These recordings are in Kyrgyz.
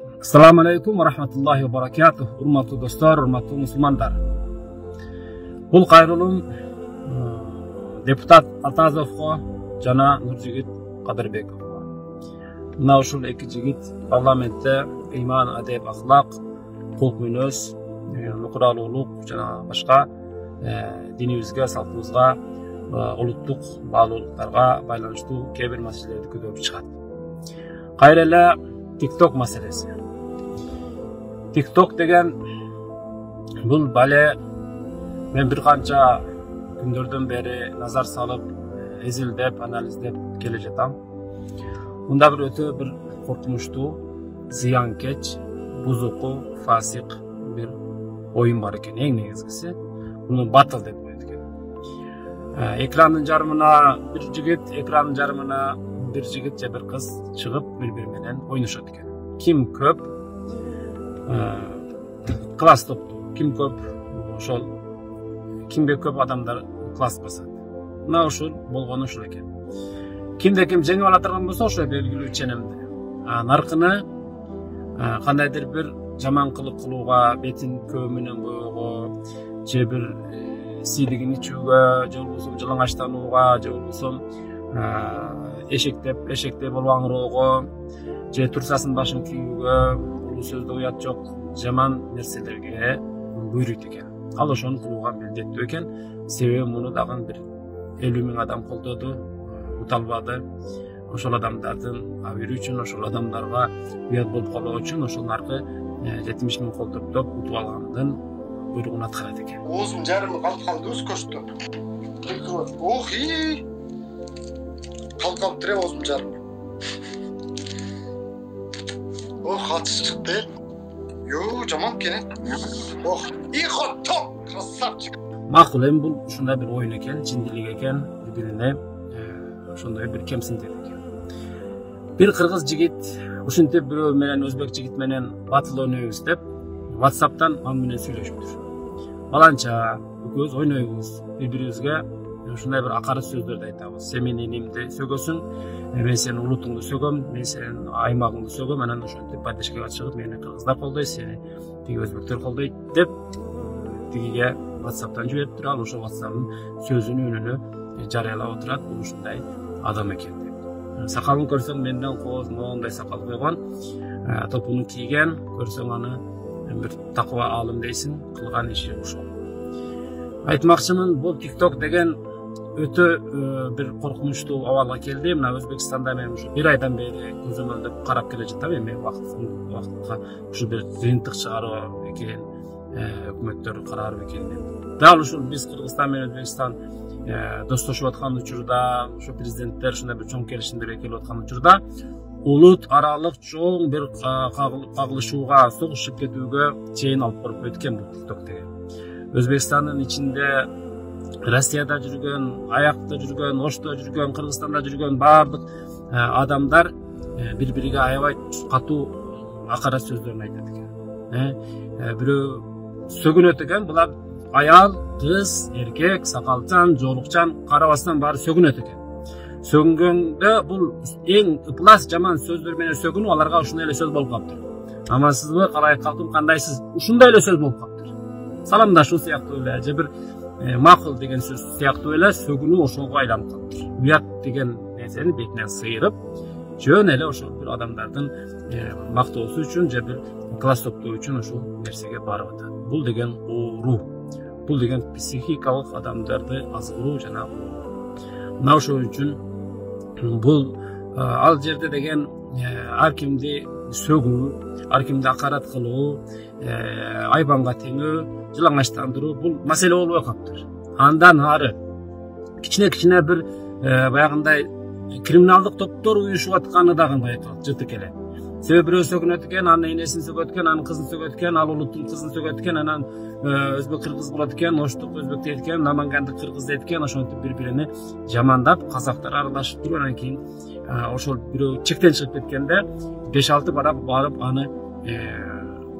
Assalamu alaikum wa rahmatullahi wa barakatuh. Hurmatly dostlar, hurmatly musulmanlar. Bul kayrılım deputat Atazovga jana Nurjigit Qadırbekovga. Mına uşul eki jigit parlamentte iman, adep, ahlak, hulk minöz, mukuralуулuk jana başka dinibizge, saltыбызга, улуттук баалуулуктарга байланыштуу кээ бир маселелерди көтөрүп чыгат. Кайра эле TikTok masalesi. TikTok degen bul bale men bir kança gündөрдөн beri nazar salıp, ezildep, analizlep kele jatam. Bunda bir ötö bir korkmuştu, ziyankeç, buzuku, fasık bir oyun var eken, en negizgisi. Bunu batıl dep koydu eken. Ekranın jarımına bir jigit, ekranın jarımına bir jigit je bir kız çıkıp bir menen oynashат eken. Kim köp klas toptu, kim köp ошол kimbe köp adamlar klas basat. Mına ушул болгону ушул экен. Kimde kim жеңип ала турган болсо ошо белгилүү ченемди. Наркыны кандайдыр bir жаман кылык кылууга, бетин көө менен боюуга, же бир сийлигин ичүүгө, же болбосо жалаңачтанууга, же болбосо эшектеп болуп аңыроого, же турсасын башын күйүүгө, улуу сөздө уят жок, жаман нерселерге буйруйт экен. Ал ошону кылууга милдеттүү экен. Себеби муну дагы бир 50 000 адам колдоду, уталбады. Ошол адамдардын абийри үчүн, ошол адамдарга уят болуп калуу үчүн ошол наркы 70 000 кол топтоп утуп алгандын буйругун аткарат экен. Оозум жарымы калып калды өз көчтө. Ох и! Калып тире оозум жарымы. Ох, катыш чыкты. Yo, жаман экен. Ох, и хото, красавчик. Макул эми бул ушундай бир оюн экен, жиндилик экен, бирине ошондой бир кемсинтет экен. Bir kırgız jigit ушинтип бирөө менен өзбек жигит менен батыл ойнойбуз деп WhatsApp'tan ал менен сүйлөшүптүр. Баланча экөөбүз ойнойбуз, бири-бирибизге ушундай бир акарыт сөздөрдү айтабыз. Сен менин энимди сөгөсүң, мен сенин улутуңду сөгөм, мен сенин аймагыңды сөгөм, анан ошентип поддержкага чыгып, мени кыргыздар колдойт, сени тиги өзбектер колдойт деп тигиге WhatsApp'tan жибериптир. Ал ошо WhatsApp'тын сөзүнү, үнүнү жарыялап отурат, бул ушундай адам экен деп. Сакалын көрсөң менден кооз моундай сакал койгон, топуну кийген, көрсөң аны бир такыба алым дейсиң, кылган иши ушул. Айтмакчымын, бул TikTok деген өтө бир коркунучтуу абалга келди. Мына Өзбекстанда мен ушу 1 айдан бери көзөмөлдөп карап келе жатам. Эми вакытка ушу бир жыйынтык чыгаруу экен, өкмөттөр карар экен деп. Дал ушул биз Кыргызстан менен Өзбекстан достошуп аткан учурда, ушу президенттер ушундай бир чоң келишимдерге келип аткан учурда улут аралык чоң бир кагылышууга, согушуп кетүүгө чейин алып барып өткөн бул TikTok деген. Өзбекстандын ичинде Россияда жүргөн, аякта жүргөн, Ошто жүргөн, Кыргызстанда жүргөн баардык адамдар бири-бириге аябай катуу акарат сөздөрүн айтат экен. Бирөө сөгүнөт экен, булар аял, кыз, эркек, сакалчан, жоолукчан карабастан баары сөгүнөт экен. Сөгүнгөндө бул эң ыплас жаман сөздөр менен сөгүнүп, аларга ушундай эле сөз болуп калыптыр. Амансызбы, калай калдым, кандайсыз? Ушундай эле сөз болуп калыптыр. Саламдашуу сыяктуу эле, же бир макул деген сөз сыяктуу эле сөгүнүү ошого айланып калыптыр. Уят деген нерсени бетинен сыйрып, жөн эле ошол бир адамдардын мактоосу үчүн же бир класс топтоо үчүн ошол нерсеге барып атат. Бул деген оору. Бул деген психикалык адамдарды азгыруу жана мына ошол үчүн бул ал жерде деген ар кимди сөгүү, ар кимди акарат кылуу, айбанга теңөө, жылаңачтандыруу бул маселе болбой калыптыр. Андан ары кичине бир баягындай криминалдык топтор уюшуп атканы дагы байкалат, жыты келет. Себеби бирөө сөгүнөт экен, анын энесин сөгөт экен, анын кызын сөгөт экен, ал улуттун кызын сөгөт экен, анан өзбек кыргыз болот экен, оштук өзбек дейт экен, намангандык кыргыз дейт экен, ошентип бири-бирине жамандап, казактар аралашып туруп, анан кийин ошол бирөө чектен чыгып кеткенде 5-6 барып аны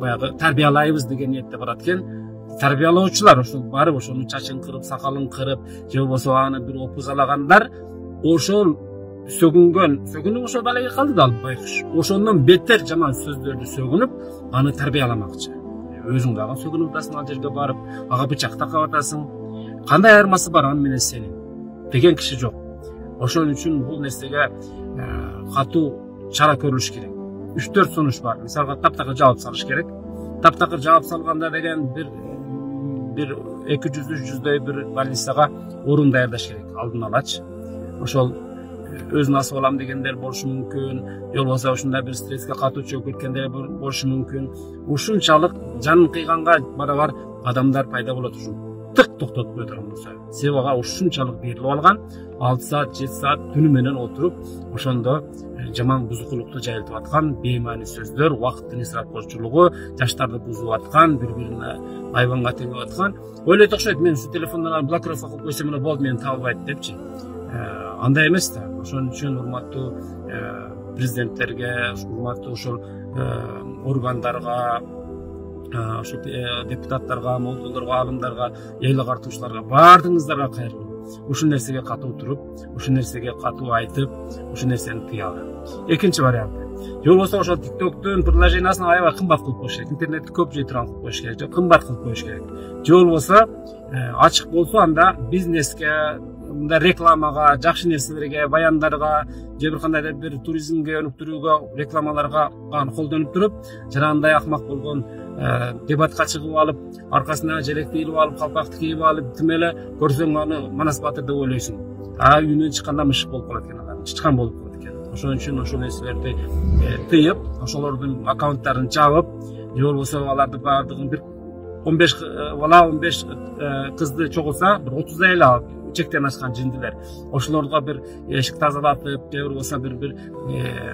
баягы тарбиялайбыз деген ниетте барат экен. Тарбиялоочулар ошол барып ошонун чачын кырып, сакалын кырып, же болбосо аны бир опузалагандар ошол сөгүнүп ошол балеге калды да байкуш. Ошондон бетер жаман сөздөрдү сөгүнүп, аны тарбияламакчы. Өзүң дагы сөгүнүп атасың, ал жерге барып, ага бычак такап атасың. Кандай айырмасы бар аны менен сенин? Деген киши жок. Ошон үчүн бул нерсеге катуу чара көрүлүш керек. 3-4 сунуш бар. Мисалга таптакыр жаап салыш керек. Таптакыр жаап салганда деген бир 200-300дөй бир больницага орун даярдаш керек. Алдын алачы. Ошол өзүн асып алам дегендер болушу мүмкүн, же болбосо ушундай бир стресске катуу чөгүп кеткендер болушу мүмкүн. Ушунчалык жанын кыйганга барабар адамдар пайда болот ушул. Тык токтотуп кое турган болсо. Себеби ага ушунчалык берилип алган, 6 саат, 7 саат түнү менен отуруп, ошондо жаман бузукулукту жайылтып аткан, беймани сөздөр, убакыттын исрапкорчулугу, жаштарды бузуп аткан, бири-бирине айбанга теңеп аткан. Ойлойт окшойт, мен ушу телефондон блокировка кылып койсом эле болду, мени табылбайт депчи. Андай эмес да. Ошон үчүн урматтуу президенттерге, урматтуу ошол органдарга, ошо депутаттарга, молдолорго, алымдарга, эл агартуучуларга баардыгыңыздарга кайрылуу. Ушул нерсеге катуу туруп, ушул нерсеге катуу айтып, ушул нерсени тыялы. Экинчи вариант. Же болбосо ошол TikToктун приложениясын аябай кымбат кылып коюш керек. Интернетти көп жей турган кылып коюш керек, же кымбат кылып коюш керек. Же болбосо ачык болсо анда бизнеске, мында рекламага, жакшы нерселерге, баяндарга, же бир кандайдыр бир туризмге өнүктүрүүгө, рекламаларга колдонуп туруп, жанагындай акмак болгон дебатка чыгып алып, аркасына желекти илип алып, калпакты кийип алып, тим эле көрсөң аны Манас Батыр деп ойлойсуң. Үйүнөн чыкканда мышык болуп калат экен адам, чычкан болуп калат экен. Ошон үчүн ошол нерселерди тыйып, ошолордун аккаунттарын жабып, же болбосо аларды баардыгын бир 15 бала, 15 кызды чогулса, бир 30 эле чектен ашкан жиндилер. Ошолорго бир эшик тазалатып, же болбосо бир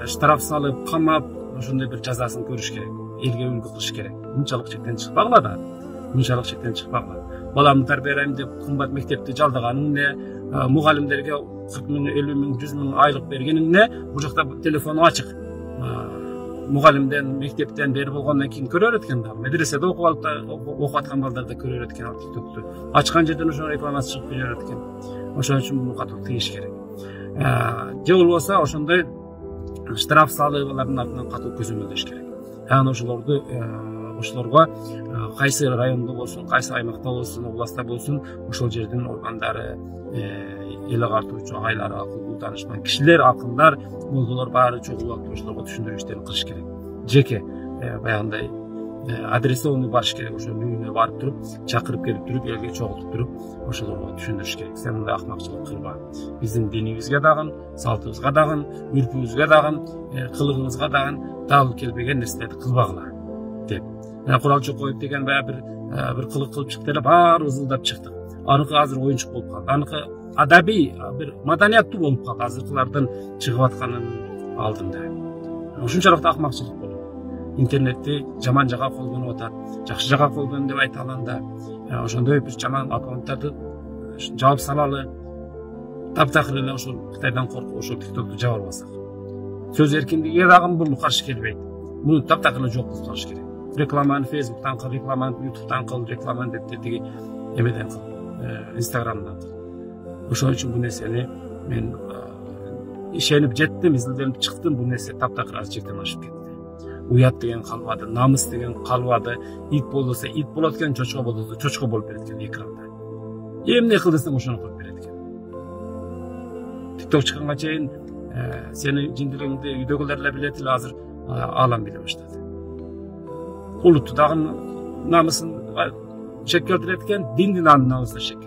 штраф салып, камап, ошондой бир жазасын көрүш керек. Элге үлгү кылыш керек. Мынчалык чектен чыкпагыла да. Мынчалык чектен чыкпагыла. Баламды тарбиялайм деп кымбат мектепти жалдаганың эмне, мугалимдерге 40 миң, 50 миң, 100 миң айлык бергениң эмне? Бул жакта телефону ачык. Мугалимден, мектептен бери болгондон кийин көрө экен да. Медреседе окуп аткан балдар да көрө экен ал TikToкту. Ачкан жерден ошо рекламасы чыгып келе экен. Ошон үчүн муну катуу тыйыш керек. Же болбосо ошондой штраф салып, алардын артынан катуу көзөмөлдөш керек. Аны ошолорго кайсы райондо болсун, кайсы аймакта болсун, областта болсун, ошол жердин органдары, эл агартуучу агайлар, акылдуу таанышман кишилер, акындар, молдолор баары чогулуп алып ошолорго түшүндүрүү иштерин кылыш керек. Жеке баягындай адресованный барыш керек, ошо үйүнө барып туруп, чакырып келип туруп, элге чогултуп туруп, ошолорго түшүндүрүш керек. Сен мындай акмакчылык кылба. Биздин динибизге дагы, салтыбызга дагы, үрпүбүзгө дагы, кылыгыбызга дагы дал келбеген нерселерди кылбагыла деп. Курал Чокоев деген баягы бир кылык кылып чыкты эле, баары ызылдап чыктык. Аныкы азыр оюнчук болуп калды. Аныкы адабий, бир маданияттуу болуп калды азыркылардын чыгып атканын алдында. Ушунчалык акмакчылык болуп. Интернетти жаман жака колдонуп атат, жакшы жака колдон деп айта алганда, ошондой бир жаман аккаунттарды жаап салалы. Таптакыр эле ошол Кытайдан коркуп ошол TikToкту жаап албасак. Сөз эркиндигине дагы бул каршы келбейт. Муну таптакыр эле жок кылып салыш керек. Рекламаны Facebooктан кыл, рекламаны YouTube'дан кыл, рекламаны деп тиги эмеден кыл, Instagram'дан кыл. Ошон үчүн бул нерсени мен ишенип жеттим, изилденип чыктым, бул нерсе таптакыр аз чектен ашып кетти. Уят деген калбады, намыс деген калбады. Ит болсо ит болот экен, чочко болсо чочко болуп берет экен экранда. Эмне кыл десең ошону кылып берет экен. TikTok чыкканга чейин сенин жиндилигиңди үйдөгүлөр эле билет эле, азыр алам биле баштады. Улутту дагы намысын шек келтирет экен, диндин намысына шек.